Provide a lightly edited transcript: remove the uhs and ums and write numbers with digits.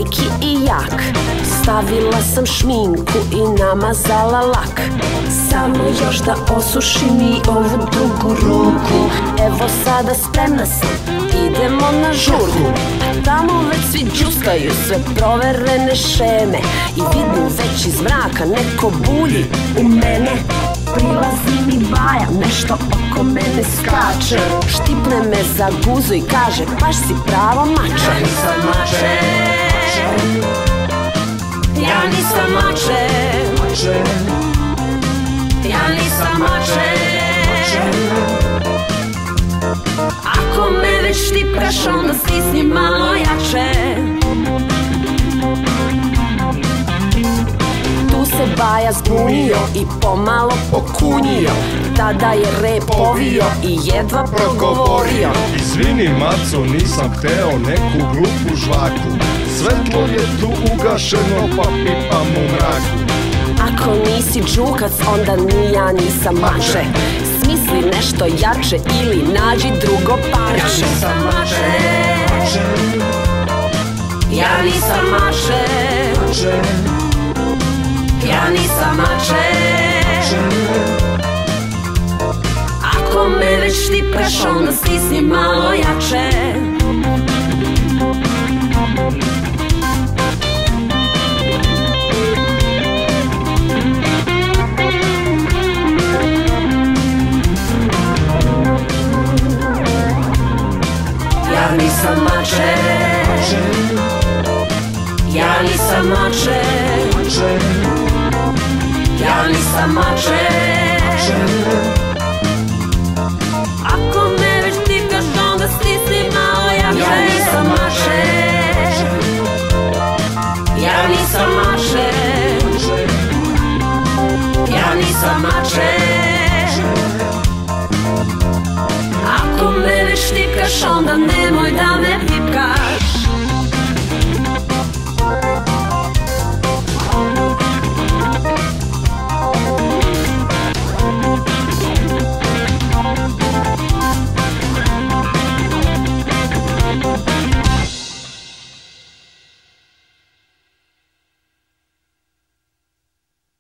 veliki i jak. Stavila sam šminku i namazala lak. Samo još da osušim i ovu drugu ruku. Evo sada spremna sam, idemo na žurku. Tamo već svi džuskaju sve proverene šeme i vidim već iz mraka neko bulji u mene. Prilazi mi Baja, nešto oko mene skače. Štipne me za guzu i kaže baš si pravo mače. Ja nisam mače, ja nisam mače, ja nisam mače. Ako me već štipkaš onda stisni malo jače. Tu se Baja zbunio i pomalo pokunio. Tada je rep povio i jedva progovorio. Izvini maco, nisam hteo neku glupu žvaku. Svetlo je tu ugašeno pa pipam u mraku. Ako nisi džukac onda ni ja nisam mače. Smisli nešto jače ili nađi drugo parče. Ja nisam mače, ja nisam mače, ja nisam mače. Ako me već štipkaš onda stisni malo jače. Ja nisam mače, ja nisam mače, ja nisam mače. Ako me već štipkaš onda stisni malo jače. Ja nisam mače, ja nisam mače, ja nisam mače. Ako me već štipkaš onda nemoj da me pipkaš.